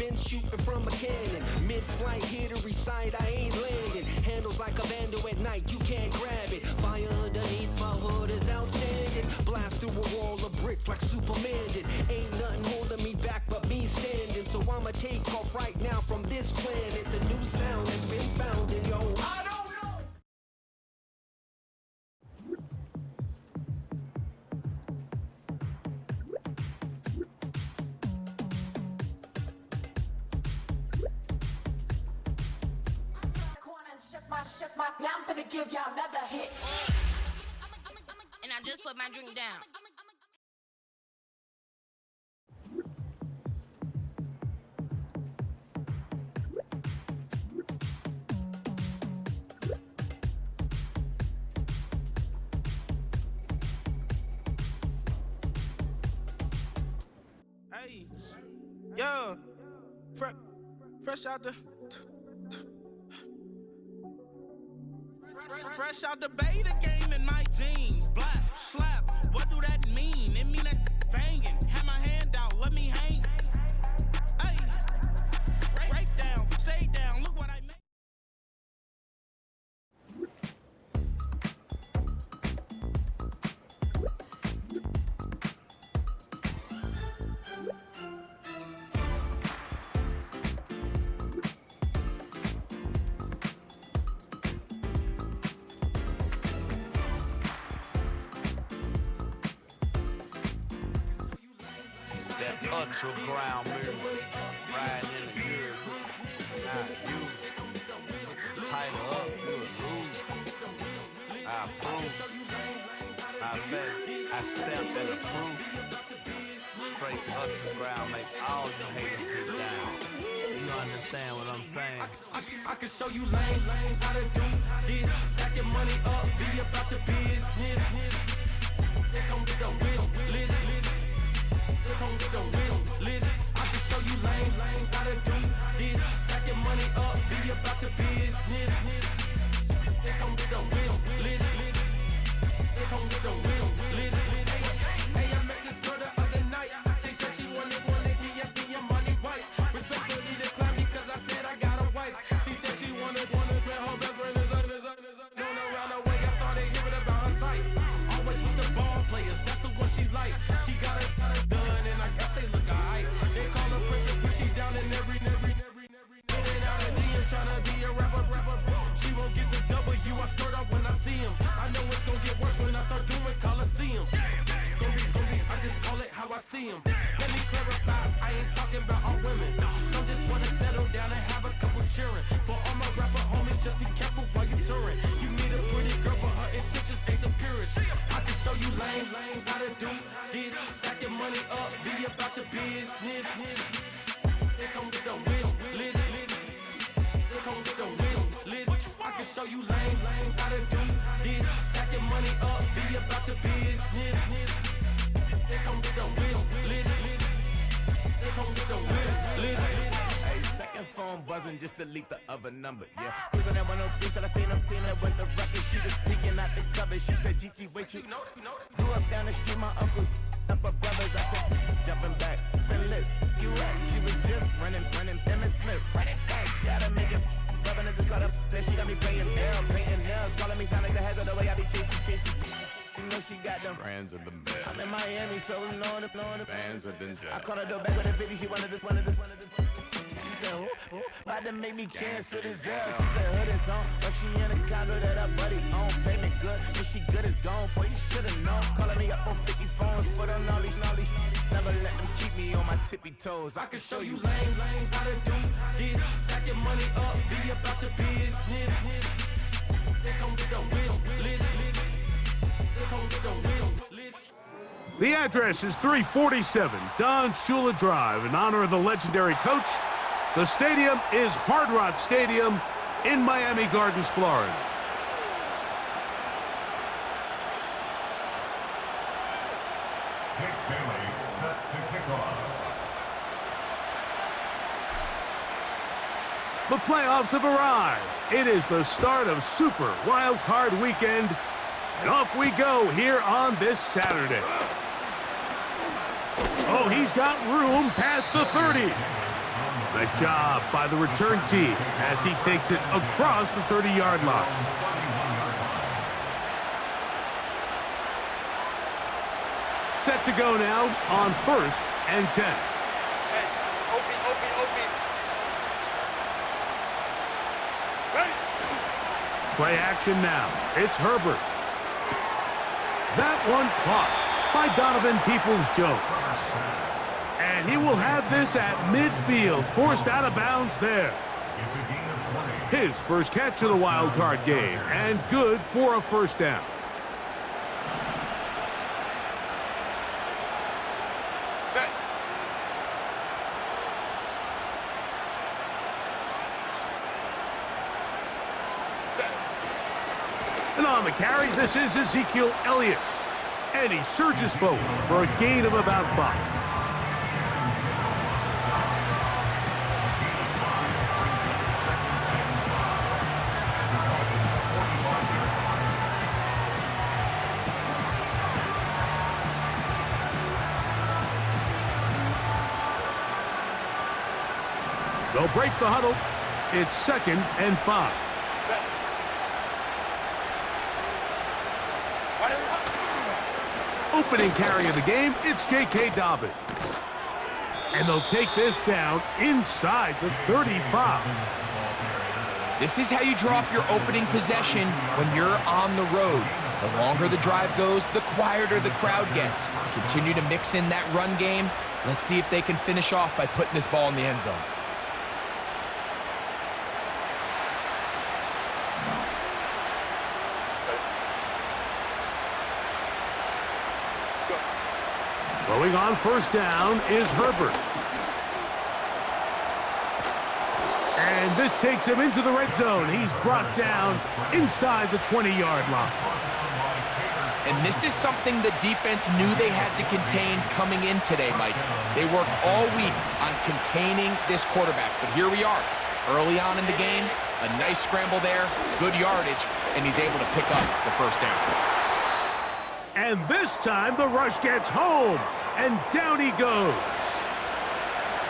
then shooting from a cannon. Mid-flight, here to recite, I ain't landing. Handles like a vandal at night, you can't grab it. Fire underneath my hood is outstanding. Blast through a wall of bricks like Superman did. Ain't nothing holding me back but me standing. So I'ma take off right now from this planet. The new sound has been found in yo. I don't know. Now I'm finna give y'all another hit. And I just put my drink down. Hey, yo, fresh out the. Fresh out the beta game in my jeans. Black, slap, what do that mean? It mean that banging. Have my hand out, let me hang. Hey, break down, stay down, look what I made. Ultra ground music, riding in the years, not used. Tighten up, you a lose. I approve. I fed, I stamped and approved. Straight ultra ground, make all you haters get down. You understand what I'm saying? I can show you lame, how to do this. Stack your money up, be about your business. They come with a wish list. Come with a wish list. I can show you lame, how to do this. Stack your money up, be about your business. They come with a wish list. They come with a wish list. Hey, I met this girl the other night. She said she wanted me and be your money white. Respectfully declined because I said I got a wife. She said she wanted me, her best friend is known around the way. I started hearing about her type. Always with the ball players, that's the one she likes. She got it done, and I guess they look alright. They call her princess, but she down in every. In and out of DMs, tryna be a rapper. She won't get the W, I skirt off when I see him. I know it's gonna get worse when I start doing Coliseums. Gonna be, I just call it how I see him. Let me clarify, I ain't talking about all women. Some just wanna settle down and have a couple cheering. For all my rapper homies, just be careful while you touring. You meet a pretty girl, but her intentions ain't the purest. I can show you lame, how to do this. Stack your money up, be about your business. They come with a wish list. They come with a wish list. I can show you lame, how to do this. Stack your money up, be about your business. They come with a wish list. They come with a wish list. Hey, second phone buzzing, just delete the other number, yeah. Cruising at 103 till I seen them team that went the record. She was peeking out the cover. She said, Gigi, wait, you grew up down the street, my uncles up her brothers. I said, jumping back, been lit. You right, she was just running, Emmett Smith, running back. She had to make it, rubbing it, just caught up. Then she got me playing down, painting nails, calling me sound like the heads of the way I be chasing. You know she got them brands of the mail. I'm in Miami, so we know the bands of the I called her door back with a 50, she wanted the. She said, who? About to make me cancel this L. She said, hood is on, but she in a condo that her buddy own. Payment good, when she good is gone. Boy, you should've known. Calling me up on 50 phones for the knowledge. Never let them keep me on my tippy toes. I can show you lame, how to do this. Stack your money up, be about your business. They come with a wish list. They come with a wish list. The address is 347 Don Shula Drive in honor of the legendary coach. The stadium is Hard Rock Stadium in Miami Gardens, Florida. Jake Bailey set to kick off. The playoffs have arrived. It is the start of Super Wild Card Weekend, and off we go here on this Saturday. Oh, he's got room past the 30. Nice job by the return team as he takes it across the 30-yard line. Set to go now on 1st and 10. Hey, open. Play action now. It's Herbert. That one caught by Donovan Peoples-Jones. And he will have this at midfield, forced out of bounds there. His first catch of the wild card game, and good for a first down. And on the carry, this is Ezekiel Elliott. And he surges forward for a gain of about 5. They'll break the huddle. It's 2nd and 5. Opening carry of the game, it's J.K. Dobbins. And they'll take this down inside the 35. This is how you draw up your opening possession when you're on the road. The longer the drive goes, the quieter the crowd gets. Continue to mix in that run game. Let's see if they can finish off by putting this ball in the end zone. Throwing on first down is Herbert. And this takes him into the red zone. He's brought down inside the 20-yard line. And this is something the defense knew they had to contain coming in today, Mike. They worked all week on containing this quarterback. But here we are, early on in the game, a nice scramble there, good yardage, and he's able to pick up the first down. And this time, the rush gets home, and down he goes.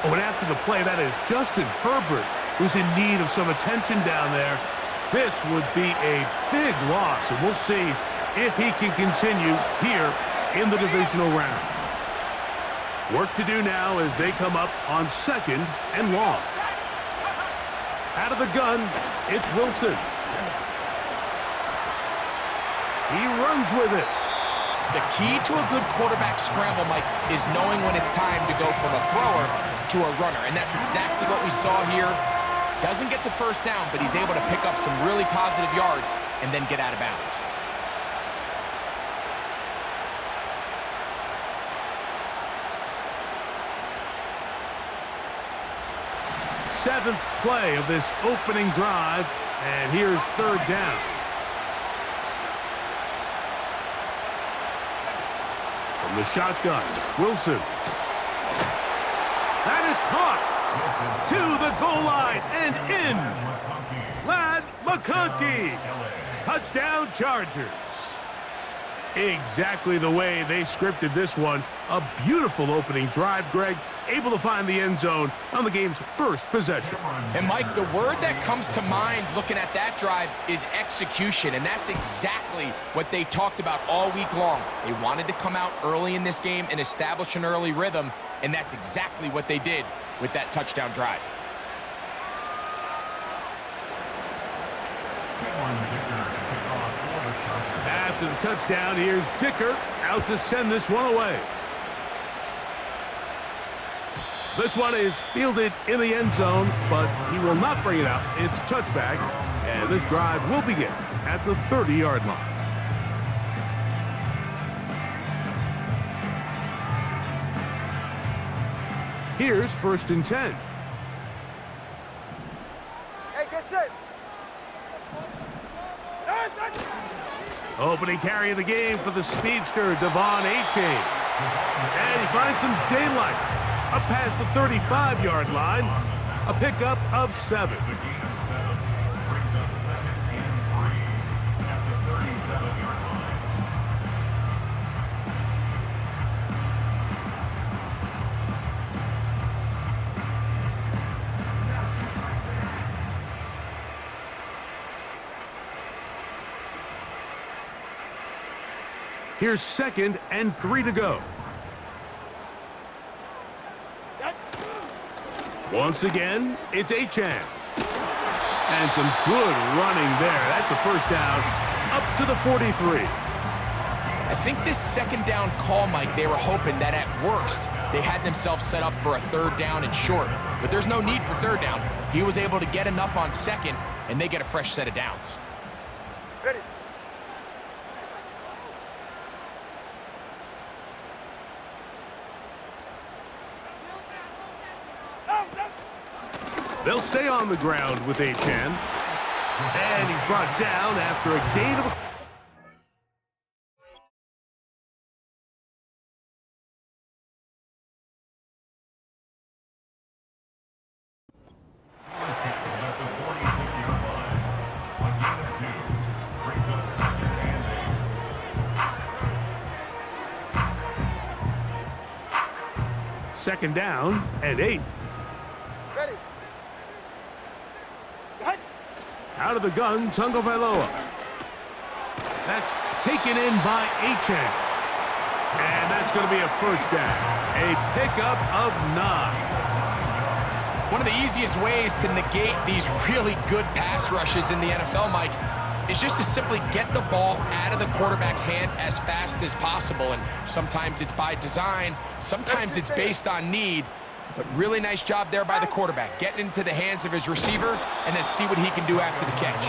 Oh, and after the play, that is Justin Herbert, who's in need of some attention down there. This would be a big loss, and we'll see if he can continue here in the divisional round. Work to do now as they come up on 2nd and long. Out of the gun, it's Wilson. He runs with it. The key to a good quarterback scramble, Mike, is knowing when it's time to go from a thrower to a runner, and that's exactly what we saw here. Doesn't get the first down, but he's able to pick up some really positive yards and then get out of bounds. Seventh play of this opening drive, and here's 3rd down. From the shotgun, Wilson. That is caught to the goal line and in. Ladd McConkey. Touchdown Chargers. Exactly the way they scripted this one. A beautiful opening drive, Greg. Able to find the end zone on the game's first possession. And, Mike, the word that comes to mind looking at that drive is execution, and that's exactly what they talked about all week long. They wanted to come out early in this game and establish an early rhythm, and that's exactly what they did with that touchdown drive. After the touchdown, here's Dicker out to send this one away. This one is fielded in the end zone, but he will not bring it out. It's touchback, and this drive will begin at the 30-yard line. Here's 1st and 10. Hey, get set. Opening carry of the game for the speedster, Devon A-Chain. And he finds some daylight up past the 35-yard line. A pickup of 7. Here's 2nd and 3 to go. Once again, it's Achane. And some good running there. That's a first down up to the 43. I think this 2nd down call, Mike, they were hoping that at worst they had themselves set up for a 3rd down and short. But there's no need for 3rd down. He was able to get enough on 2nd, and they get a fresh set of downs. Ready. They'll stay on the ground with Achane. And he's brought down after a gain of... Second down and 8. Ready. Out of the gun, Tagovailoa. That's taken in by Achane. And that's going to be a first down. A pickup of 9. One of the easiest ways to negate these really good pass rushes in the NFL, Mike, is just to simply get the ball out of the quarterback's hand as fast as possible. And sometimes it's by design, sometimes it's based on need. But really nice job there by the quarterback, getting into the hands of his receiver and then see what he can do after the catch.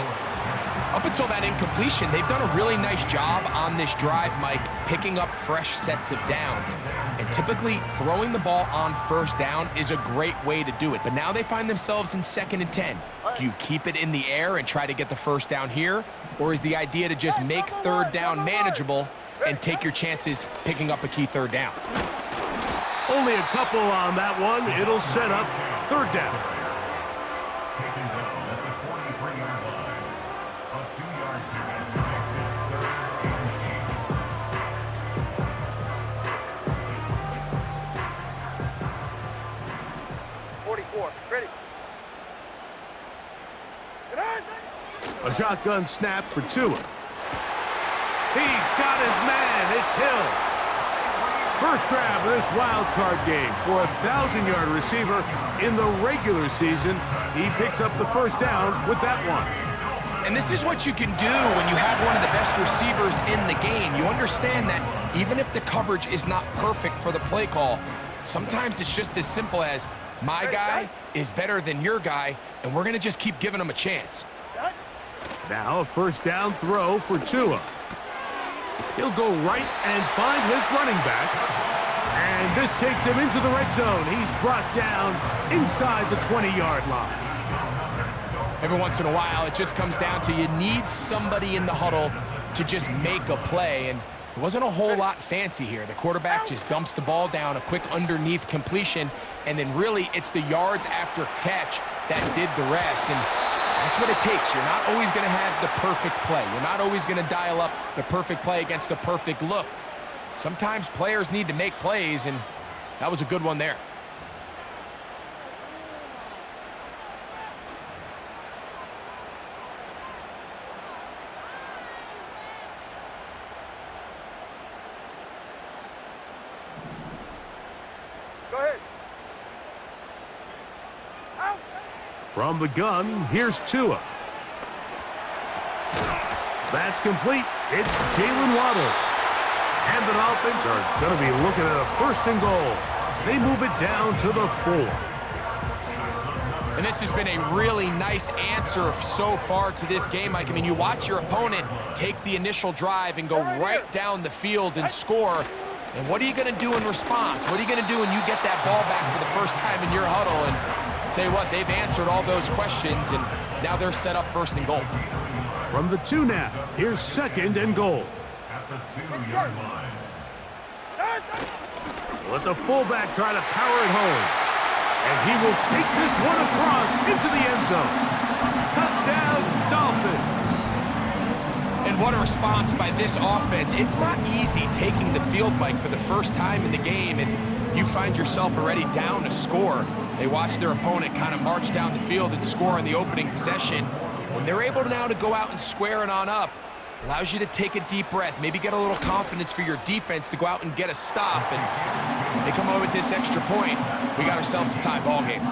Up until that incompletion, they've done a really nice job on this drive, Mike, picking up fresh sets of downs. And typically, throwing the ball on 1st down is a great way to do it. But now they find themselves in 2nd and 10. Do you keep it in the air and try to get the 1st down here? Or is the idea to just make 3rd down manageable and take your chances picking up a key 3rd down? Only a couple on that one. It'll set up 3rd down. Taken down at the 43-yard line. A 2-yard pickup makes it 44. Ready. A shotgun snap for Tua. He's got his man. It's Hill. First grab of this wild card game for a 1,000-yard receiver in the regular season. He picks up the 1st down with that one. And this is what you can do when you have one of the best receivers in the game. You understand that even if the coverage is not perfect for the play call, sometimes it's just as simple as my guy is better than your guy, and we're going to just keep giving him a chance. Now a 1st down throw for Tua. He'll go right and find his running back. And this takes him into the red zone. He's brought down inside the 20-yard line. Every once in a while, it just comes down to you need somebody in the huddle to just make a play. And it wasn't a whole lot fancy here. The quarterback just dumps the ball down, a quick underneath completion, and then really it's the yards after catch that did the rest. And that's what it takes. You're not always going to have the perfect play. You're not always going to dial up the perfect play against the perfect look. Sometimes players need to make plays, and that was a good one there. Go ahead. Out. From the gun, here's Tua. That's complete. It's Jalen Waddle. And the Dolphins are going to be looking at a 1st and goal. They move it down to the 4. And this has been a really nice answer so far to this game, Mike. I mean, you watch your opponent take the initial drive and go right down the field and score. And what are you going to do in response? What are you going to do when you get that ball back for the first time in your huddle? And tell you what, they've answered all those questions, and now they're set up 1st and goal. From the 2 now, here's 2nd and goal. at the 2-yard line. Let the fullback try to power it home. And he will take this one across into the end zone. Touchdown, Dolphins. And what a response by this offense. It's not easy taking the field, Mike, for the first time in the game, and you find yourself already down a score. They watch their opponent kind of march down the field and score in the opening possession. When they're able now to go out and square it on up, Allows you to take a deep breath, maybe get a little confidence for your defense to go out and get a stop, and they come away with this extra point. We got ourselves a tie ball game.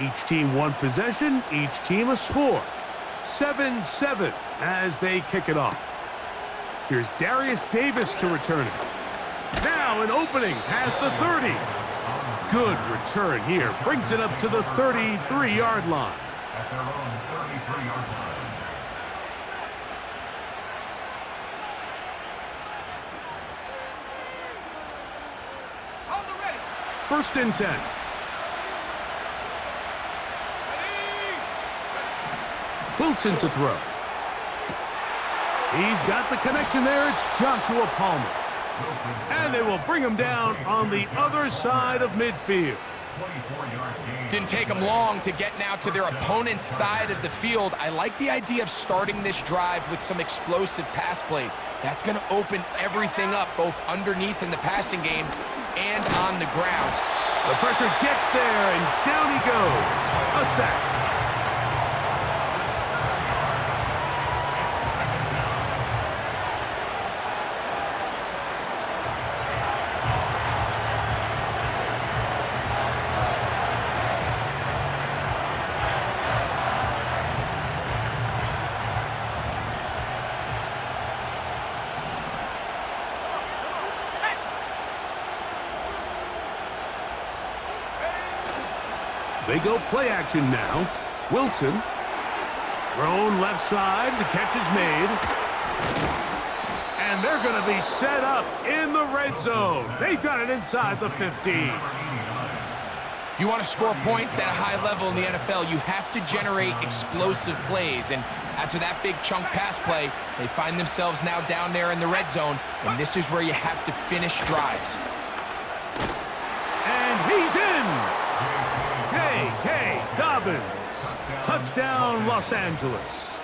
Each team one possession, each team a score. 7-7 as they kick it off. Here's Darius Davis to return it. Now an opening past the 30. Good return here. Brings it up to the 33-yard line. At their own 33-yard line. First and 10. Wilson to throw. He's got the connection there. It's Joshua Palmer. And they will bring him down on the other side of midfield. Didn't take them long to get now to their opponent's side of the field. I like the idea of starting this drive with some explosive pass plays. That's going to open everything up, both underneath in the passing game and on the ground. The pressure gets there, and down he goes. A sack. They go play action now. Wilson. Thrown left side. The catch is made. And they're going to be set up in the red zone. They've got it inside the 15. If you want to score points at a high level in the NFL, you have to generate explosive plays. And after that big chunk pass play, they find themselves now down there in the red zone. And this is where you have to finish drives. And he's in. J.K. Dobbins. Touchdown, Los Angeles.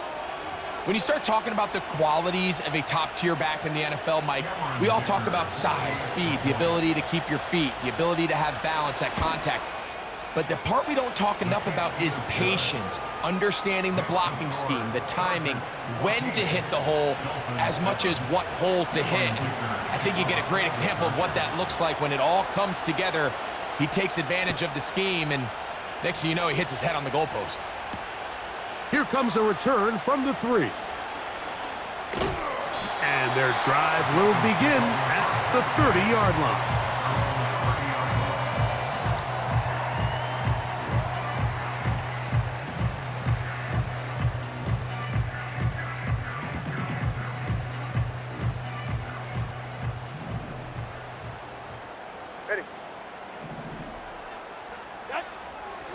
When you start talking about the qualities of a top-tier back in the NFL, Mike, we all talk about size, speed, the ability to keep your feet, the ability to have balance at contact. But the part we don't talk enough about is patience, understanding the blocking scheme, the timing, when to hit the hole, as much as what hole to hit. And I think you get a great example of what that looks like when it all comes together. He takes advantage of the scheme, and next thing you know, he hits his head on the goalpost. Here comes a return from the 3. And their drive will begin at the 30-yard line.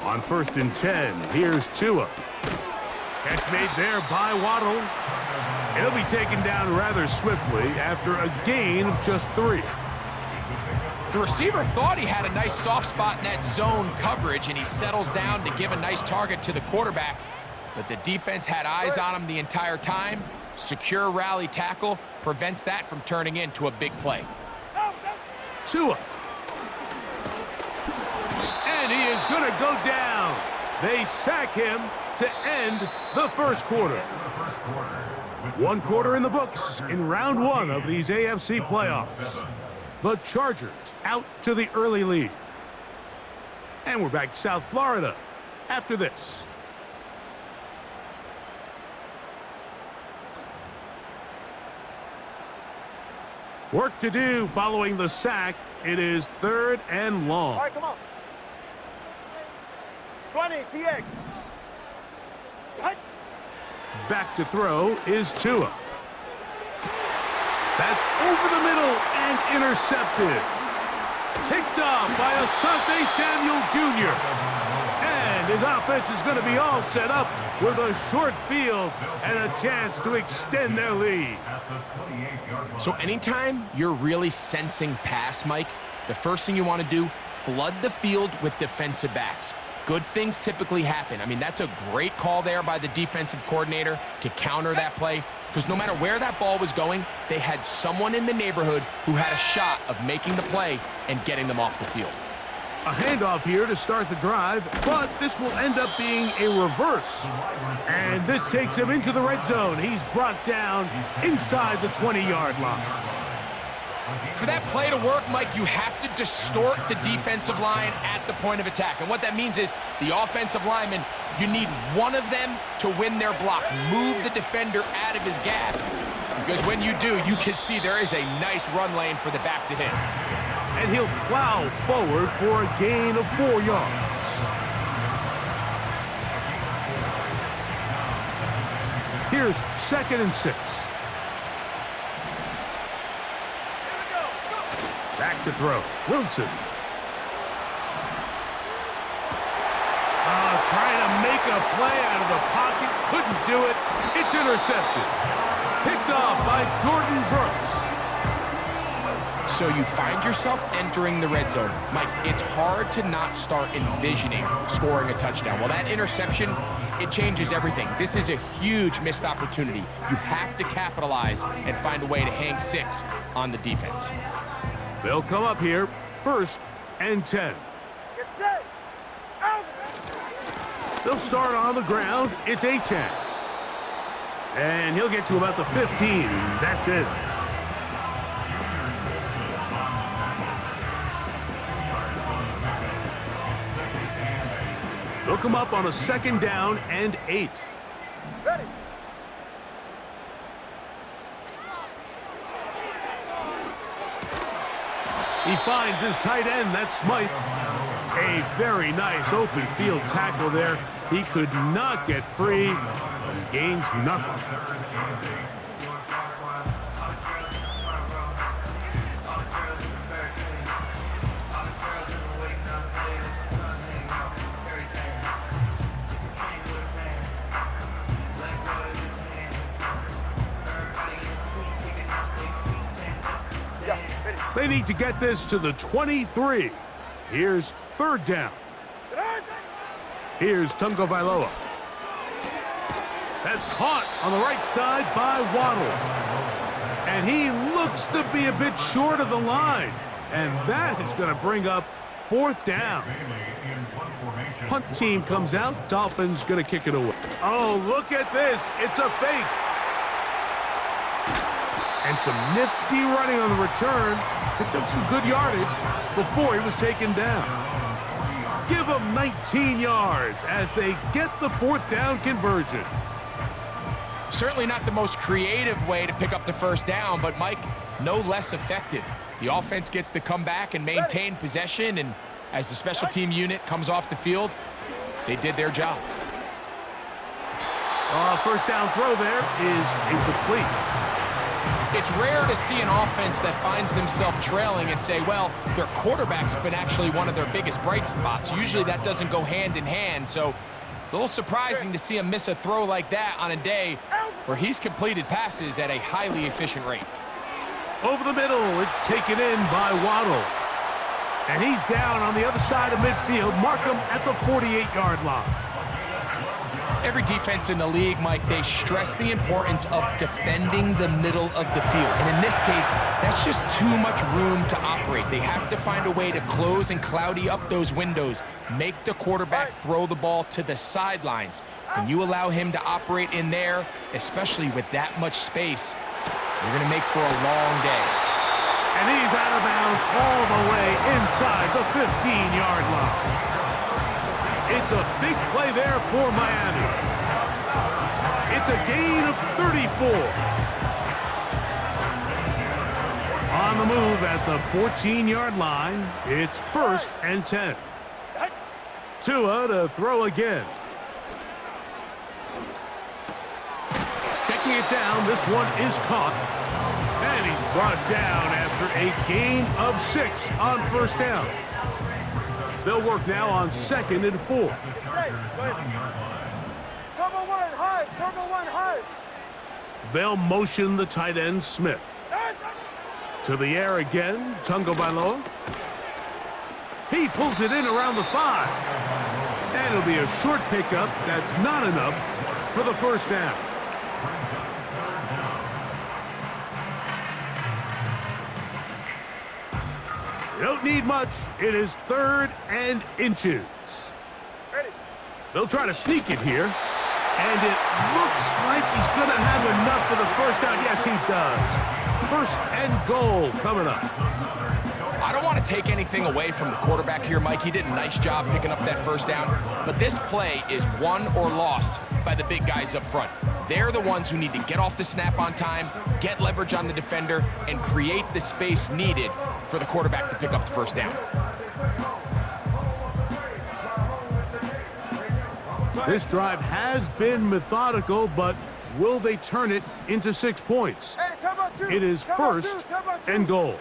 On first and 10, here's Tua. Catch made there by Waddle. He'll be taken down rather swiftly after a gain of just 3. The receiver thought he had a nice soft spot in that zone coverage, and he settles down to give a nice target to the quarterback. But the defense had eyes on him the entire time. Secure rally tackle prevents that from turning into a big play. Tua. And he is going to go down. They sack him to end the first quarter. 1 quarter in the books in round 1 of these AFC playoffs. The Chargers out to the early lead. And we're back to South Florida after this. Work to do following the sack. It is 3rd and long. All right, come on. 20, TX. Back to throw is Tua. That's over the middle and intercepted. Picked off by Asante Samuel Jr. And his offense is going to be all set up with a short field and a chance to extend their lead. So anytime you're really sensing pass, Mike, the first thing you want to do, flood the field with defensive backs. Good things typically happen. I mean, that's a great call there by the defensive coordinator to counter that play, because no matter where that ball was going, they had someone in the neighborhood who had a shot of making the play and getting them off the field. A handoff here to start the drive, but this will end up being a reverse. And this takes him into the red zone. He's brought down inside the 20-yard line. For that play to work, Mike, you have to distort the defensive line at the point of attack. And what that means is the offensive lineman, you need one of them to win their block. Move the defender out of his gap. Because when you do, you can see there is a nice run lane for the back to hit. And he'll plow forward for a gain of 4 yards. Here's 2nd and 6. Back to throw. Wilson. Trying to make a play out of the pocket. Couldn't do it. It's intercepted. Picked off by Jordan Brooks. So you find yourself entering the red zone. Mike, it's hard to not start envisioning scoring a touchdown. Well, that interception, it changes everything. This is a huge missed opportunity. You have to capitalize and find a way to hang 6 on the defense. They'll come up here, 1st and 10. Get set. Out. They'll start on the ground. It's A-10. And he'll get to about the 15, and that's it. They'll come up on a 2nd down and 8. Ready. He finds his tight end, that's Smythe. A very nice open field tackle there. He could not get free and gains nothing. They need to get this to the 23. Here's 3rd down. Here's Tungo Vailoa. That's caught on the right side by Waddle. And he looks to be a bit short of the line. And that is going to bring up 4th down. Punt team comes out. Dolphins going to kick it away. Oh, look at this. It's a fake. And some nifty running on the return. Picked up some good yardage before he was taken down. Give him 19 yards as they get the 4th down conversion. Certainly not the most creative way to pick up the 1st down, but Mike, no less effective. The offense gets to come back and maintain possession, and as the special team unit comes off the field, they did their job. 1st down throw there is incomplete. It's rare to see an offense that finds themselves trailing and say, well, their quarterback's been actually one of their biggest bright spots. Usually that doesn't go hand in hand, so it's a little surprising to see him miss a throw like that on a day where he's completed passes at a highly efficient rate. Over the middle, it's taken in by Waddle. And he's down on the other side of midfield. Mark him at the 48-yard line. Every defense in the league, Mike, they stress the importance of defending the middle of the field. And in this case, that's just too much room to operate. They have to find a way to close and cloudy up those windows, make the quarterback throw the ball to the sidelines. When you allow him to operate in there, especially with that much space, you're going to make for a long day. And he's out of bounds all the way inside the 15-yard line. It's a big play there for Miami. It's a gain of 34. On the move at the 14-yard line, it's 1st and 10. Tua to throw again. Checking it down, this one is caught. And he's brought down after a gain of 6 on 1st down. They'll work now on 2nd and 4. Turbo 1 high. Turbo 1 high. They'll motion the tight end Smith. To the air again, Tungo Vailoa. He pulls it in around the 5. And it'll be a short pickup. That's not enough for the 1st down. Don't need much. It is 3rd and inches. Ready. They'll try to sneak it here. And it looks like he's going to have enough for the first down. Yes, he does. 1st and goal coming up. I don't want to take anything away from the quarterback here, Mike. He did a nice job picking up that first down. But this play is won or lost by the big guys up front. They're the ones who need to get off the snap on time, get leverage on the defender, and create the space needed for the quarterback to pick up the first down. This drive has been methodical, but will they turn it into 6 points? Hey, turn about 2. It is Turn about 1st 2. Turn about 2. and goal.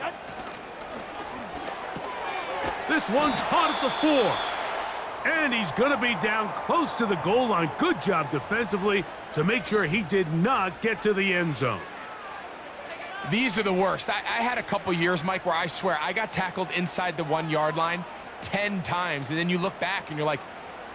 This one caught at the 4. And he's going to be down close to the goal line. Good job defensively to make sure he did not get to the end zone. These are the worst. I had a couple years, Mike, where I swear I got tackled inside the 1-yard line 10 times. And then you look back and you're like,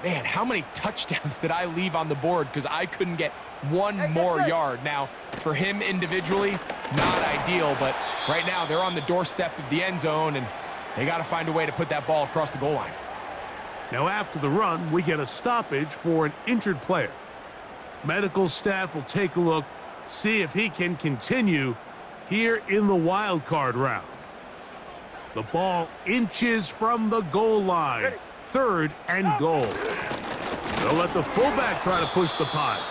man, how many touchdowns did I leave on the board because I couldn't get one more yard? Now, for him individually, not ideal, but right now they're on the doorstep of the end zone, and they got to find a way to put that ball across the goal line. Now, after the run, we get a stoppage for an injured player. Medical staff will take a look, see if he can continue here in the wild card round. The ball inches from the goal line. 3rd and goal. They'll let the fullback try to push the pile.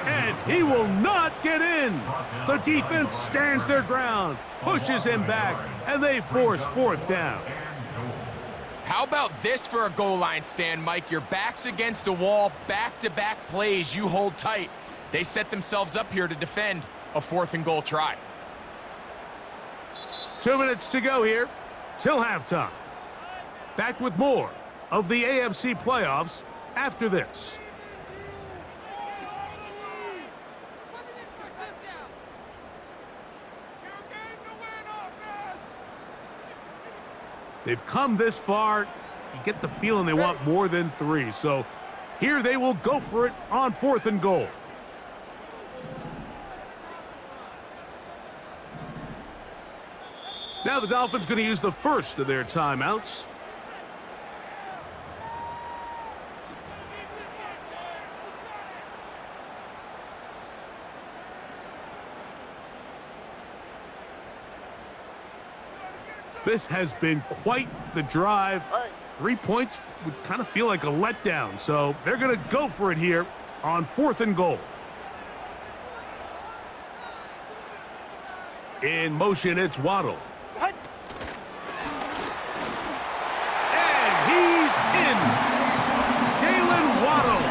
And he will not get in. The defense stands their ground, pushes him back, and they force 4th down. How about this for a goal line stand, Mike? Your back's against a wall, back-to-back plays, you hold tight. They set themselves up here to defend a 4th and goal try. 2 minutes to go here till halftime. Back with more of the AFC playoffs after this. They've come this far. You get the feeling they want more than 3. So here they will go for it on 4th and goal. Now the Dolphins going to use the first of their timeouts. This has been quite the drive. 3 points would kind of feel like a letdown, so they're going to go for it here on 4th and goal. In motion, it's Waddle. And he's in. Jalen Waddle.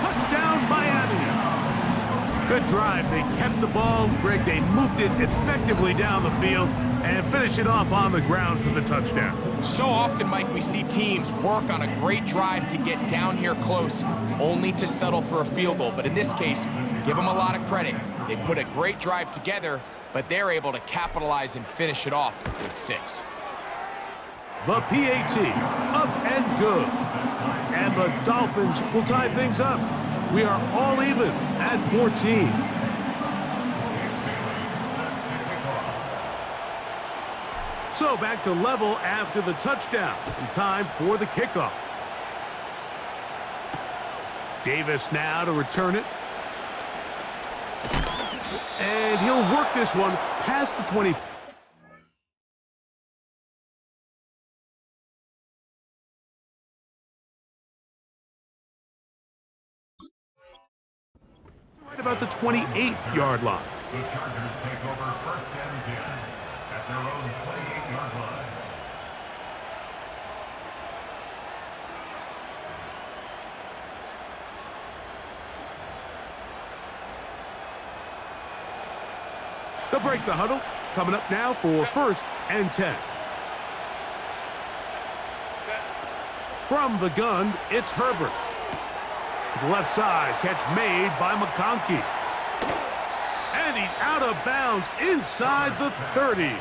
Touchdown, Miami. Good drive. They kept the ball. Greg, they moved it effectively down the field and finish it off on the ground for the touchdown. So often, Mike, we see teams work on a great drive to get down here close, only to settle for a field goal. But in this case, give them a lot of credit. They put a great drive together, but they're able to capitalize and finish it off with 6. The PAT, up and good. And the Dolphins will tie things up. We are all even at 14. So back to level after the touchdown, and time for the kickoff. Davis now to return it. And he'll work this one past the 20. Right about the 28-yard line. The Chargers take over 1st and 10 at their own 28-yard line. They'll break the huddle. Coming up now for 1st and 10. From the gun, it's Herbert. To the left side, catch made by McConkey. And he's out of bounds inside the 30.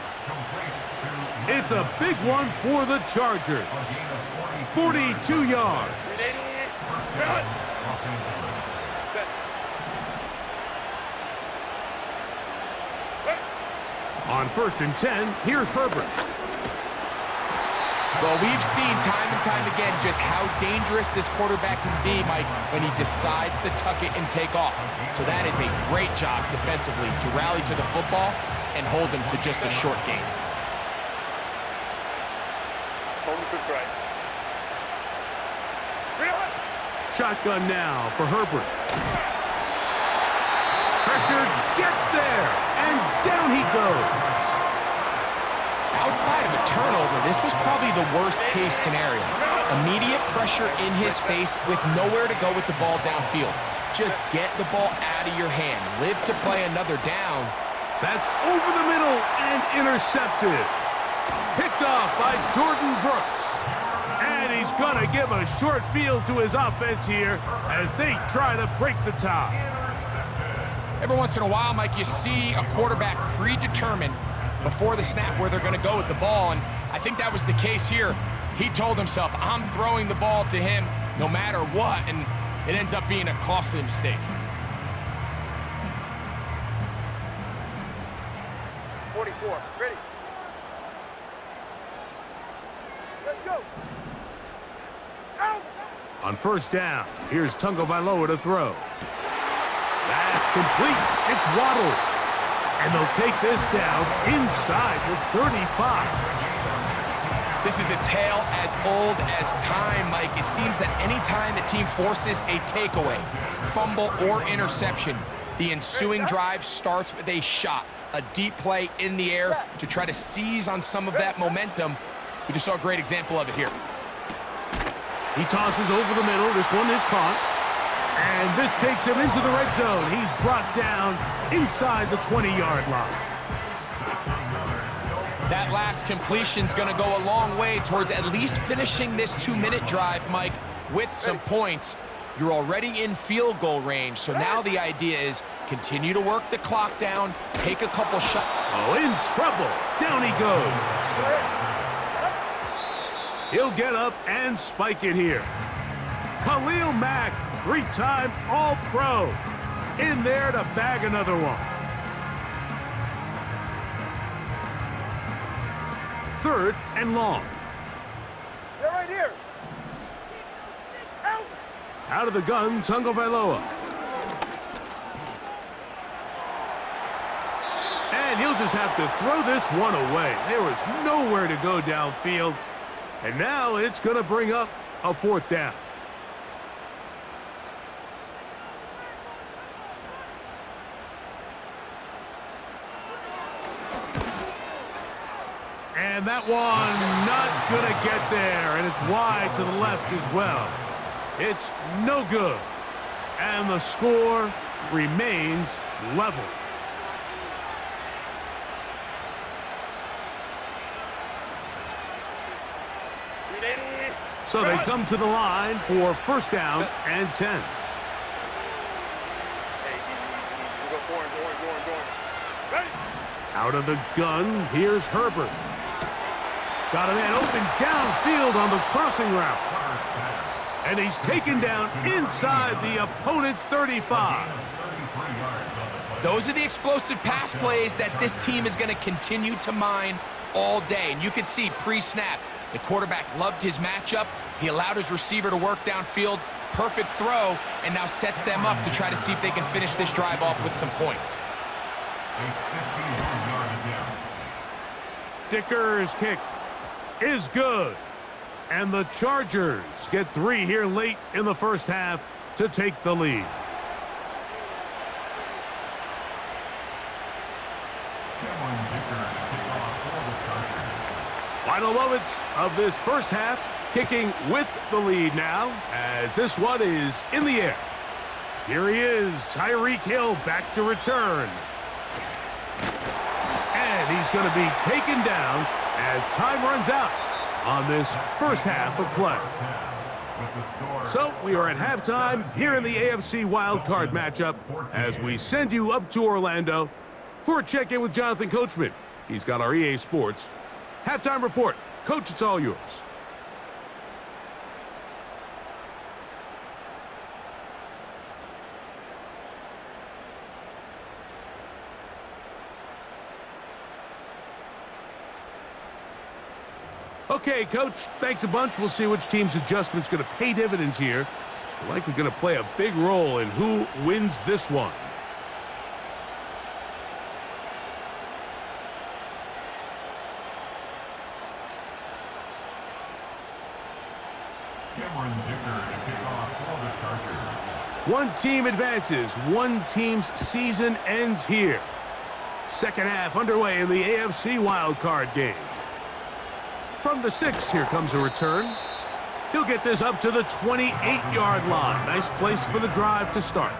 It's a big one for the Chargers. 42 yards. On 1st and 10, here's Herbert. Well, we've seen time and time again just how dangerous this quarterback can be, Mike, when he decides to tuck it and take off. So that is a great job defensively to rally to the football and hold him to just a short gain. Shotgun now for Herbert. Pressure gets there, and down he goes. Outside of a turnover, this was probably the worst-case scenario. Immediate pressure in his face with nowhere to go with the ball downfield. Just get the ball out of your hand. Live to play another down. That's over the middle and intercepted. Picked off by Jordan Brooks. And he's going to give a short field to his offense here as they try to break the tie. Every once in a while, Mike, you see a quarterback predetermined before the snap where they're going to go with the ball, and I think that was the case here. He told himself, I'm throwing the ball to him no matter what, and it ends up being a costly mistake. 44, ready. Let's go. Out. On first down, here's Tagovailoa to throw. That's complete. It's Waddle. And they'll take this down inside the 35. This is a tale as old as time, Mike. It seems that any time the team forces a takeaway, fumble, or interception, the ensuing drive starts with a shot, a deep play in the air to try to seize on some of that momentum. We just saw a great example of it here. He tosses over the middle. This one is caught. And this takes him into the red zone. He's brought down inside the 20-yard line. That last completion's going to go a long way towards at least finishing this 2-minute drive, Mike, with some points. You're already in field goal range, so now the idea is continue to work the clock down, take a couple shots. Oh, in trouble. Down he goes. He'll get up and spike it here. Khalil Mack, 3-time All-Pro, in there to bag another one. Third and long. They're right here. Out. Out of the gun, Tagovailoa. And he'll just have to throw this one away. There was nowhere to go downfield. And now it's going to bring up a fourth down. And that one not going to get there, and it's wide to the left as well. It's no good. And the score remains level. So they come to the line for first down and 10. Out of the gun, here's Herbert. Got a man open downfield on the crossing route. And he's taken down inside the opponent's 35. Those are the explosive pass plays that this team is going to continue to mine all day. And you can see pre-snap, the quarterback loved his matchup. He allowed his receiver to work downfield. Perfect throw, and now sets them up to try to see if they can finish this drive off with some points. Dicker's kick is good. And the Chargers get 3 here late in the first half to take the lead. Final moments of this first half, kicking with the lead now, as this one is in the air. Here he is, Tyreek Hill back to return. And he's going to be taken down as time runs out on this first half of play. So we are at halftime here in the AFC wildcard matchup as we send you up to Orlando for a check-in with Jonathan Coachman. He's got our EA Sports halftime report. Coach, it's all yours. Okay, Coach, thanks a bunch. We'll see which team's adjustment's going to pay dividends here. They're likely going to play a big role in who wins this one. One team advances. One team's season ends here. Second half underway in the AFC wildcard game. From the 6, here comes a return. He'll get this up to the 28-yard line. Nice place for the drive to start.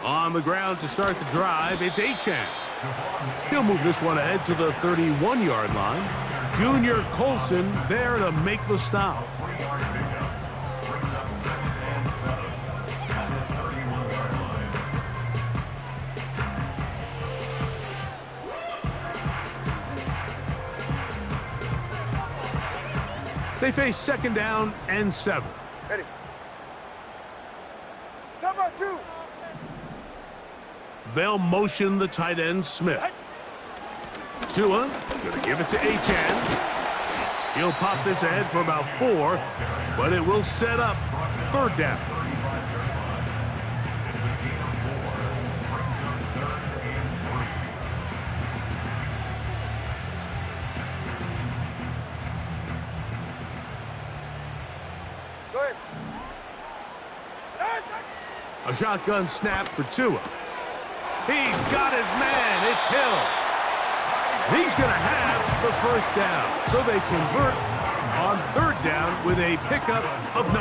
On the ground to start the drive, it's Achane. He'll move this one ahead to the 31-yard line. Junior Colson there to make the stop. They face second down and 7. Ready. Come on, 2. They'll motion the tight end, Smith. Tua, going to give it to Achane. He'll pop this ahead for about 4, but it will set up third down. Go ahead. A shotgun snap for Tua. He's got his man. It's Hill. He's going to have the first down. So they convert on third down with a pickup of 9.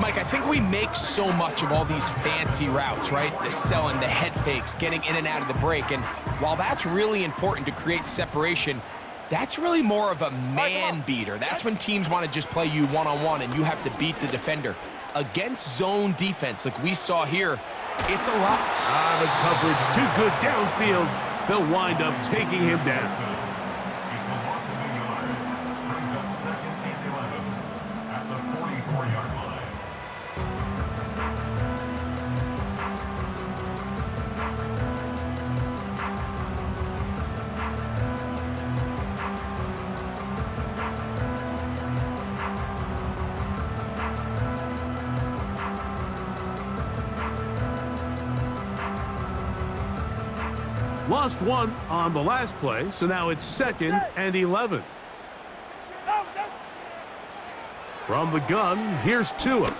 Mike, I think we make so much of all these fancy routes, right? The selling, the head fakes, getting in and out of the break. And while that's really important to create separation, that's really more of a man beater. That's when teams want to just play you one-on-one and you have to beat the defender. Against zone defense like we saw here, it's a lot. The coverage too good downfield. They'll wind up taking him down. Lost 1 on the last play, so now it's 2nd and 11. From the gun, here's Tua.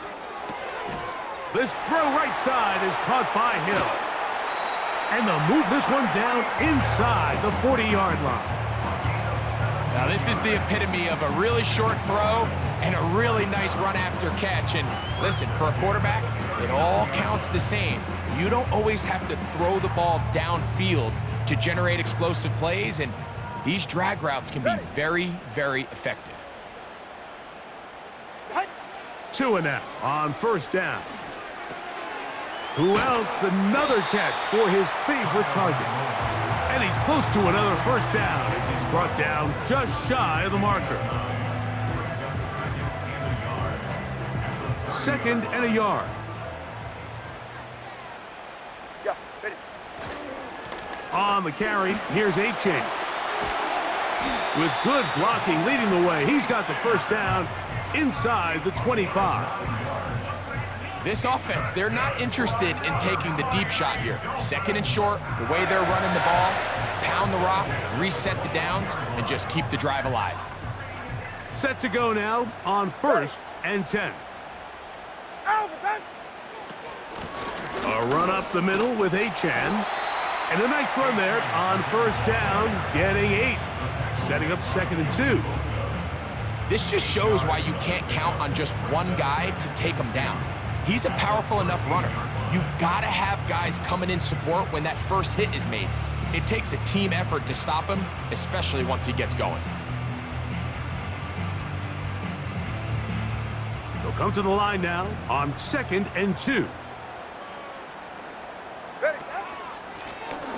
This throw right side is caught by Hill. And they'll move this one down inside the 40-yard line. Now this is the epitome of a really short throw and a really nice run after catch. And listen, for a quarterback, it all counts the same. You don't always have to throw the ball downfield to generate explosive plays, and these drag routes can be very, very effective. Tua now on first down. Who else? Another catch for his favorite target. And he's close to another first down as he's brought down just shy of the marker. 2nd and a yard. Yeah, ready. On the carry, here's Achane. With good blocking leading the way, he's got the first down inside the 25. This offense, they're not interested in taking the deep shot here. 2nd and short, the way they're running the ball, pound the rock, reset the downs, and just keep the drive alive. Set to go now on 1st and 10. A run up the middle with Achane. And a nice run there on first down, getting 8. Setting up 2nd and 2. This just shows why you can't count on just one guy to take him down. He's a powerful enough runner. You gotta have guys coming in support when that first hit is made. It takes a team effort to stop him, especially once he gets going. They'll come to the line now on 2nd and 2.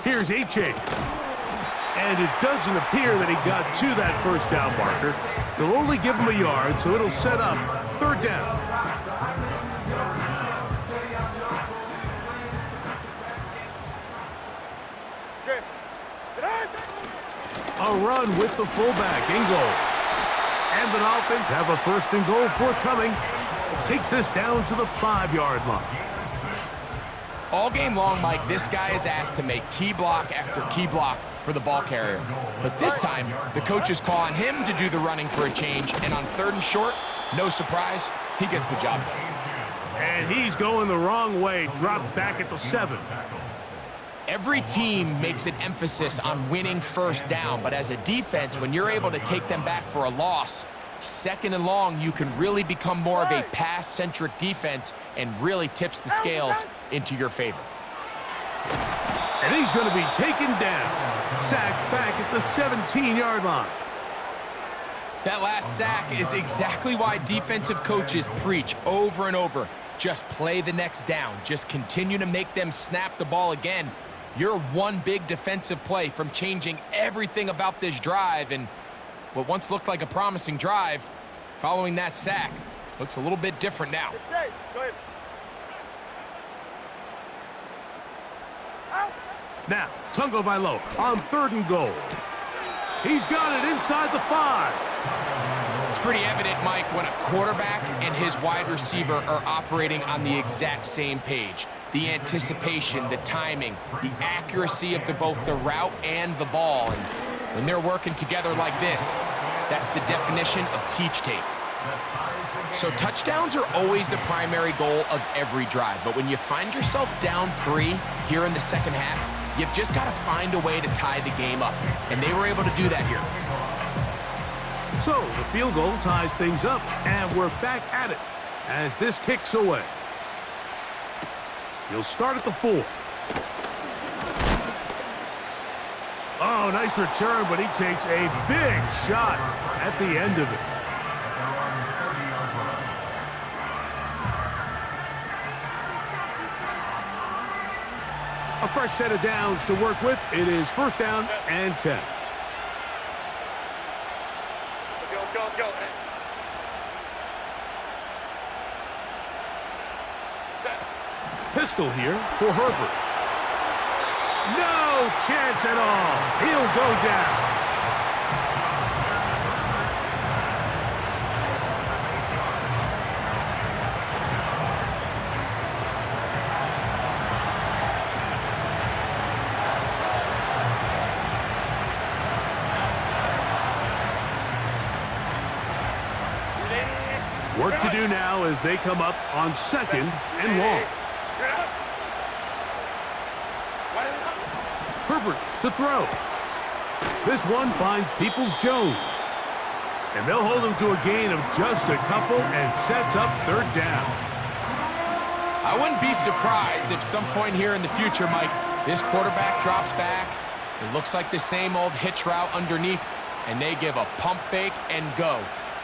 Here's Achane. And it doesn't appear that he got to that first down marker. They'll only give him a yard, so it'll set up third down. A run with the fullback in goal. And the Dolphins have a first and goal forthcoming. Takes this down to the 5-yard line. All game long, Mike, this guy is asked to make key block after key block for the ball carrier. But this time, the coaches call on him to do the running for a change, and on 3rd and short, no surprise, he gets the job done. And he's going the wrong way, dropped back at the 7. Every team makes an emphasis on winning first down, but as a defense, when you're able to take them back for a loss, 2nd and long, you can really become more of a pass-centric defense and really tips the scales into your favor. And he's going to be taken down. Sacked back at the 17-yard line. That last sack is exactly why defensive coaches preach over and over. Just play the next down. Just continue to make them snap the ball again. You're one big defensive play from changing everything about this drive, and what once looked like a promising drive, following that sack, looks a little bit different now. It's safe. Go ahead. Out. Now, Tagovailoa on 3rd and goal. He's got it inside the 5. It's pretty evident, Mike, when a quarterback and his wide receiver are operating on the exact same page. The anticipation, the timing, the accuracy of both the route and the ball. And when they're working together like this, that's the definition of teach tape. So touchdowns are always the primary goal of every drive. But when you find yourself down 3 here in the second half, you've just got to find a way to tie the game up. And they were able to do that here. So the field goal ties things up, and we're back at it as this kicks away. He'll start at the 4. Oh, nice return, but he takes a big shot at the end of it. A fresh set of downs to work with. It is 1st down and 10. Let's go. Pistol here for Herbert. No chance at all. He'll go down. Work to do now as they come up on 2nd and long. Herbert to throw. This one finds Peoples-Jones. And they'll hold him to a gain of just a couple and sets up 3rd down. I wouldn't be surprised if some point here in the future, Mike, this quarterback drops back. It looks like the same old hitch route underneath, and they give a pump fake and go.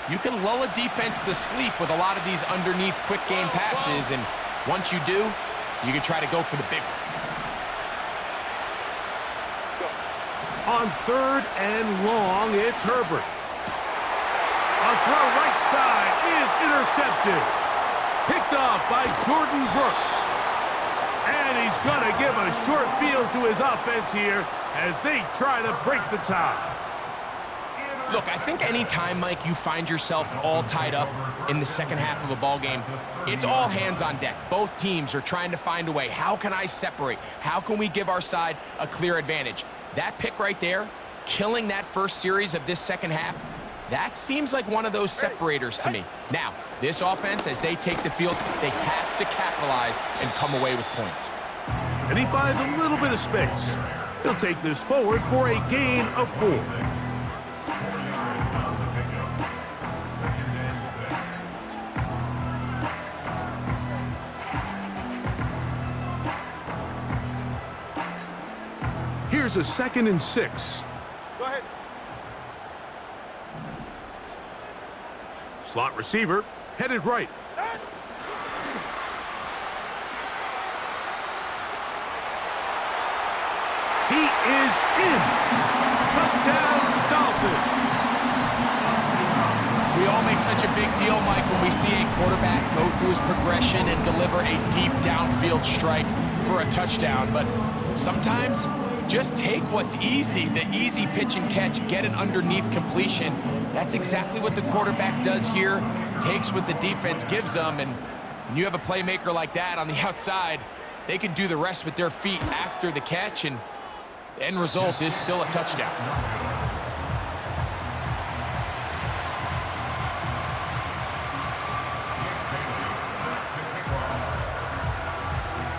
You can lull a defense to sleep with a lot of these underneath quick game passes, and once you do, you can try to go for the big one. On 3rd and long, it's Herbert. A throw right side is intercepted. Picked off by Jordan Brooks. And he's going to give a short field to his offense here as they try to break the tie. Look, I think any time, Mike, you find yourself all tied up in the second half of a ball game, it's all hands on deck. Both teams are trying to find a way. How can I separate? How can we give our side a clear advantage? That pick right there, killing that first series of this second half, that seems like one of those separators to me. Now, this offense, as they take the field, they have to capitalize and come away with points. And he finds a little bit of space. He'll take this forward for a gain of 4. Here's a 2nd and 6. Go ahead. Slot receiver, headed right. He is in. Touchdown, Dolphins. We all make such a big deal, Mike, when we see a quarterback go through his progression and deliver a deep downfield strike for a touchdown. But sometimes, just take what's easy, the easy pitch and catch, get an underneath completion. That's exactly what the quarterback does here, takes what the defense gives them, and when you have a playmaker like that on the outside, they can do the rest with their feet after the catch, and the end result is still a touchdown.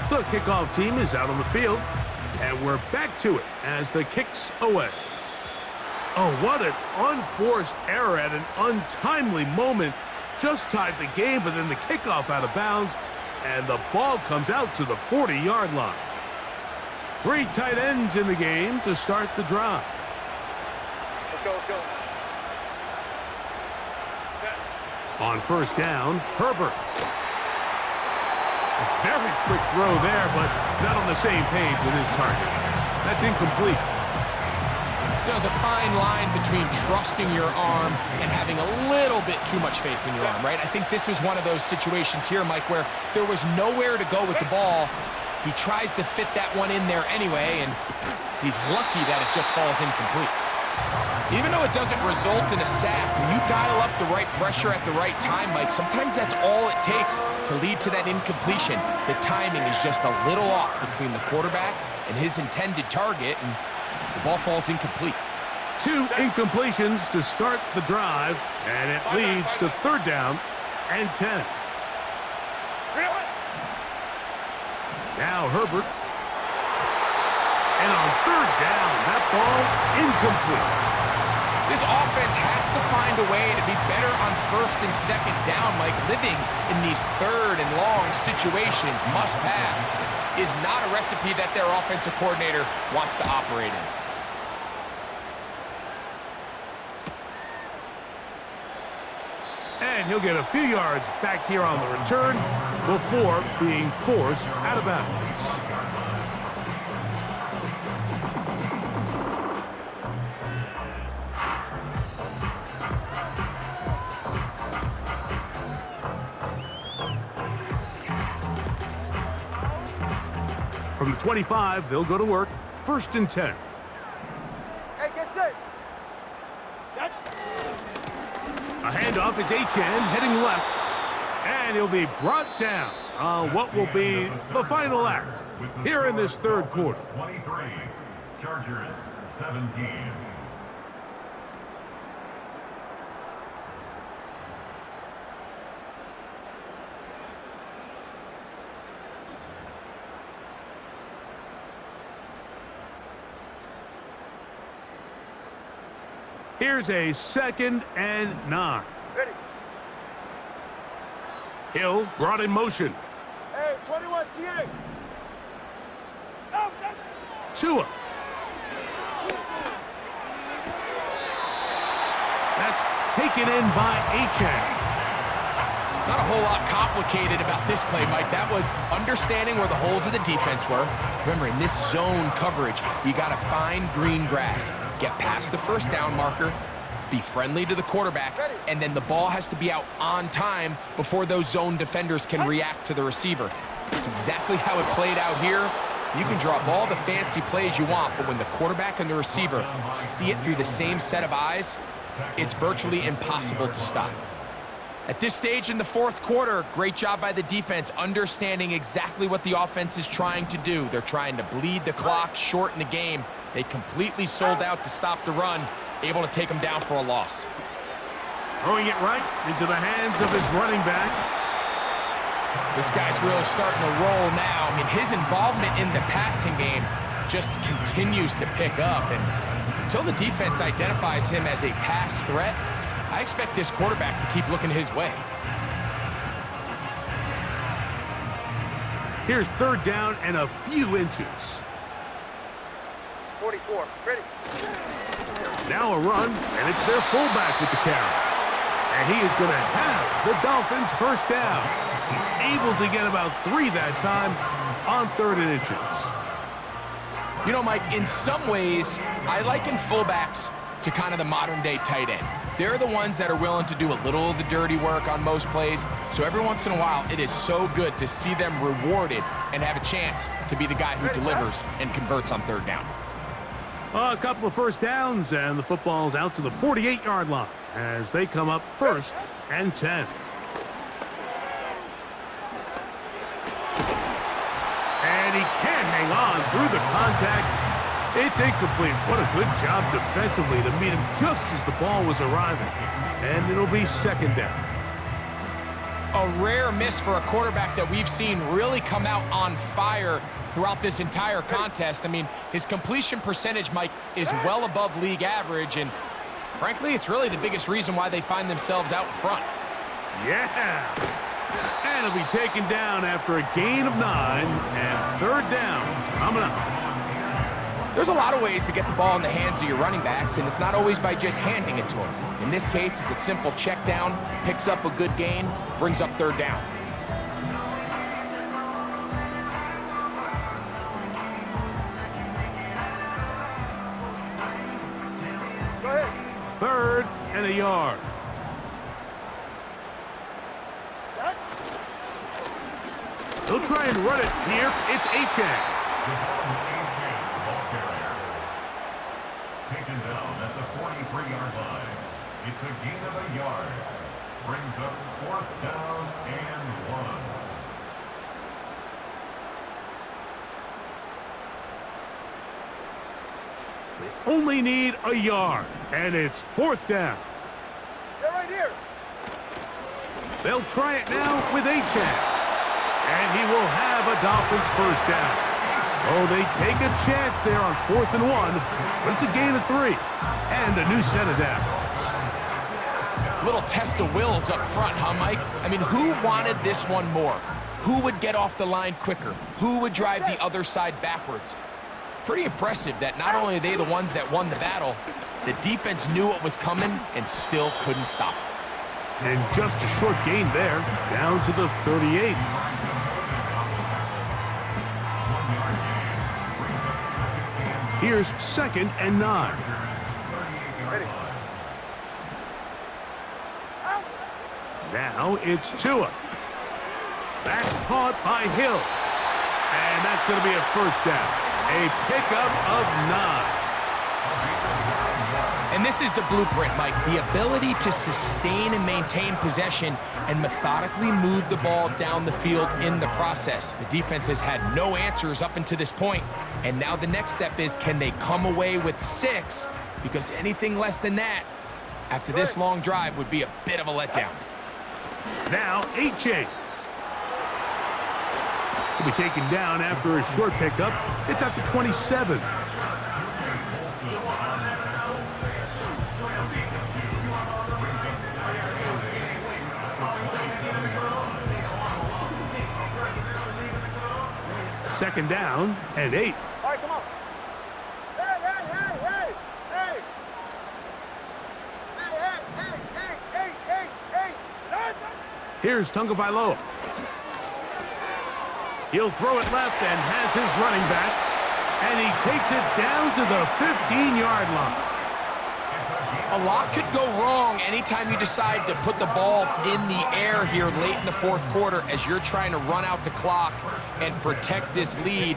The kickoff team is out on the field, and we're back to it as the kick's away. Oh, what an unforced error at an untimely moment. Just tied the game, but then the kickoff out of bounds, and the ball comes out to the 40-yard line. 3 tight ends in the game to start the drive. Let's go, let's go. On first down, Herbert. A very quick throw there, but not on the same page with his target. That's incomplete. There's a fine line between trusting your arm and having a little bit too much faith in your arm, right? I think this was one of those situations here, Mike, where there was nowhere to go with the ball. He tries to fit that one in there anyway, and he's lucky that it just falls incomplete. Even though it doesn't result in a sack, when you dial up the right pressure at the right time, Mike, sometimes that's all it takes to lead to that incompletion. The timing is just a little off between the quarterback and his intended target, and the ball falls incomplete. 2 incompletions to start the drive, and it leads to third down and 10. Now Herbert. And on third down, that ball incomplete. This offense has to find a way to be better on first and second down, Mike. Living in these third and long situations, must pass, is not a recipe that their offensive coordinator wants to operate in. And he'll get a few yards back here on the return before being forced out of bounds. From the 25, they'll go to work. First and 10. Hey, get set. A handoff is Achane heading left, and he'll be brought down on what will be the final act here in this third quarter. 23, Chargers 17. Here's a 2nd and 9. Ready. Hill brought in motion. Hey, 21, TA. Oh, Tua. That's taken in by Achane. Not a whole lot complicated about this play, Mike. That was understanding where the holes of the defense were. Remember, in this zone coverage, you got to find green grass. Get past the first down marker, be friendly to the quarterback, and then the ball has to be out on time before those zone defenders can react to the receiver. That's exactly how it played out here. You can draw up all the fancy plays you want, but when the quarterback and the receiver see it through the same set of eyes, it's virtually impossible to stop. At this stage in the fourth quarter, great job by the defense understanding exactly what the offense is trying to do. They're trying to bleed the clock, shorten the game. They completely sold out to stop the run, able to take them down for a loss. Throwing it right into the hands of his running back. This guy's really starting to roll now. I mean, his involvement in the passing game just continues to pick up. And until the defense identifies him as a pass threat, I expect this quarterback to keep looking his way. Here's third down and a few inches. 44, ready. Now a run, and it's their fullback with the carry. And he is going to have the Dolphins first down. He's able to get about 3 that time on 3rd and inches. You know, Mike, in some ways, I liken fullbacks to kind of the modern-day tight end. They're the ones that are willing to do a little of the dirty work on most plays. So every once in a while, it is so good to see them rewarded and have a chance to be the guy who delivers and converts on third down. A couple of first downs, and the football's out to the 48-yard line as they come up 1st and 10. And he can't hang on through the contact. It's incomplete. What a good job defensively to meet him just as the ball was arriving. And it'll be 2nd down. A rare miss for a quarterback that we've seen really come out on fire throughout this entire contest. I mean, his completion percentage, Mike, is well above league average, and frankly, it's really the biggest reason why they find themselves out in front. Yeah! And it'll be taken down after a gain of 9, and 3rd down coming up. There's a lot of ways to get the ball in the hands of your running backs, and it's not always by just handing it to them. In this case, it's a simple check down, picks up a good gain, brings up 3rd down. Go ahead. 3rd and a yard. Set. They'll try and run it here. It's Achane. Taken down at the 43-yard line. It's a gain of a yard. Brings up 4th down and 1. They only need a yard, and it's 4th down. Get right here. They'll try it now with Achane. And he will have a Dolphins 1st down. Oh, they take a chance there on 4th and 1, but it's a gain of 3 and a new set of downs. Little test of wills up front, huh, Mike? I mean, who wanted this one more? Who would get off the line quicker? Who would drive the other side backwards? Pretty impressive that not only are they the ones that won the battle, the defense knew what was coming and still couldn't stop it. And just a short gain there, down to the 38. Here's 2nd and 9. Ready. Now it's Tua. That's caught by Hill. And that's going to be a 1st down. A pickup of 9. And this is the blueprint, Mike. The ability to sustain and maintain possession and methodically move the ball down the field in the process. The defense has had no answers up until this point, and now the next step is, can they come away with 6? Because anything less than that, after this long drive, would be a bit of a letdown. Now Achane. He'll be taken down after a short pickup. It's at the 27. Second down and 8. All right, come on. Hey, hey, hey, hey, hey. Hey, hey, hey, hey, hey, hey, hey. Here's Tagovailoa. He'll throw it left and has his running back. And he takes it down to the 15-yard line. A lot could go wrong anytime you decide to put the ball in the air here late in the 4th quarter as you're trying to run out the clock and protect this lead.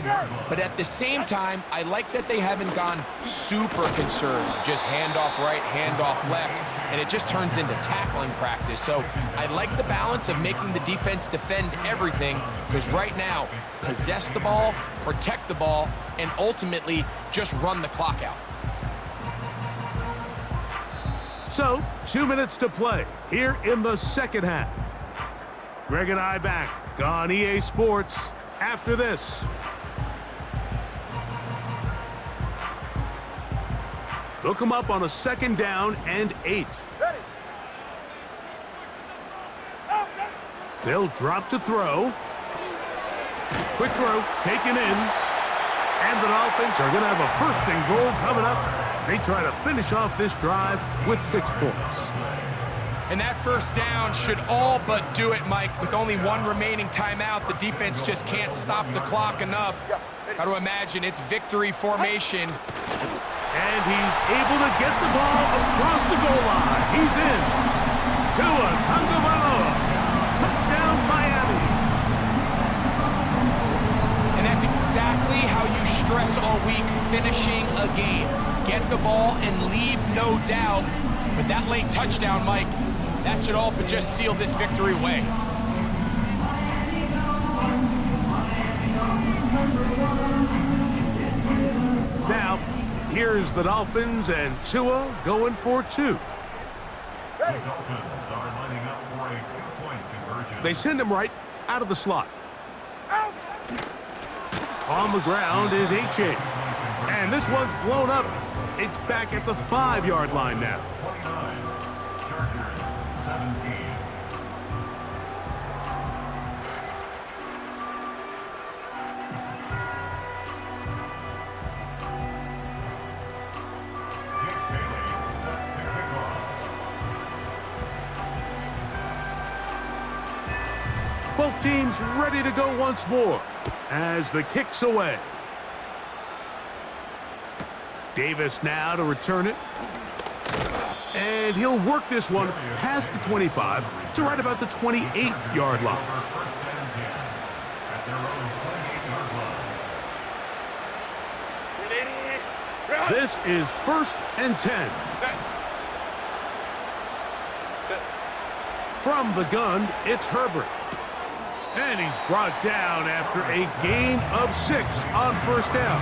But at the same time, I like that they haven't gone super conservative. Just handoff right, handoff left, and it just turns into tackling practice. So I like the balance of making the defense defend everything, because right now, possess the ball, protect the ball, and ultimately just run the clock out. So, 2 minutes to play here in the 2nd half. Greg and I back on EA Sports after this. They'll come up on a 2nd down and 8. Ready. They'll drop to throw. Quick throw taken in. And the Dolphins are going to have a 1st and goal coming up. They try to finish off this drive with 6 points. And that 1st down should all but do it, Mike. With only 1 remaining timeout, the defense just can't stop the clock enough. Got to imagine it's victory formation. And he's able to get the ball across the goal line. He's in. Tua Tagovailoa. Touchdown, Miami. And that's exactly how you stress all week finishing a game. Get the ball and leave no doubt. But that late touchdown, Mike, that should all but just seal this victory away. Now, here's the Dolphins and Tua going for two. The Dolphins are lining up for a two-point conversion. They send him right out of the slot. On the ground is H.A. And this one's blown up. It's back at the 5-yard line now. 29, Chargers 17. Jake Bailey set to kick off. Both teams ready to go once more as the kick's away. Davis now to return it. And he'll work this one past the 25 to right about the 28-yard line. First and 10 at their own 28-yard line. This is 1st and 10. From the gun, it's Herbert. And he's brought down after a gain of 6 on first down.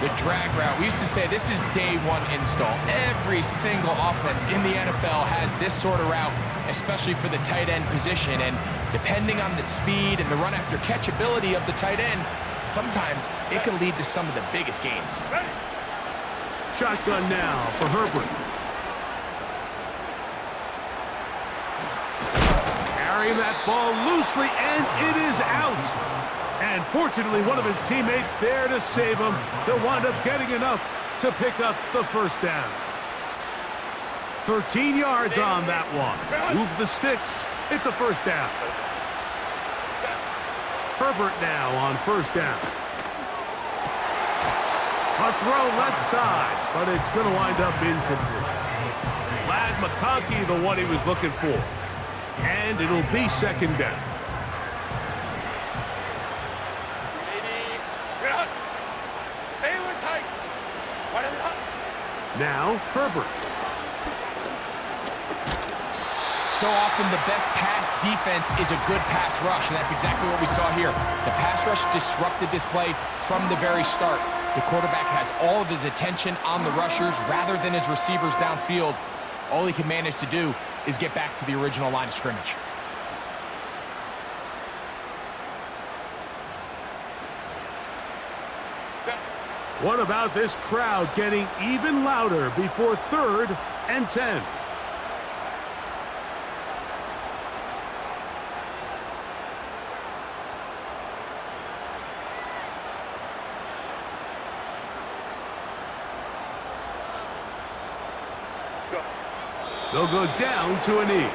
The drag route. We used to say this is day one install. Every single offense in the NFL has this sort of route, especially for the tight end position. And depending on the speed and the run after catch ability of the tight end, sometimes it can lead to some of the biggest gains. Shotgun now for Herbert. Carrying that ball loosely, and it is out. And fortunately, one of his teammates there to save him. He'll wind up getting enough to pick up the first down. 13 yards on that one. Move the sticks. It's a first down. Herbert now on first down. A throw left side, but it's going to wind up incomplete. Lad McConkey, the one he was looking for. And it'll be second down. Now, Herbert. So often the best pass defense is a good pass rush, and that's exactly what we saw here. The pass rush disrupted this play from the very start. The quarterback has all of his attention on the rushers rather than his receivers downfield. All he can manage to do is get back to the original line of scrimmage. What about this crowd getting even louder before 3rd and 10? They'll go down to a knee.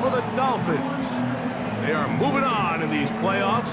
For the Dolphins. They are moving on in these playoffs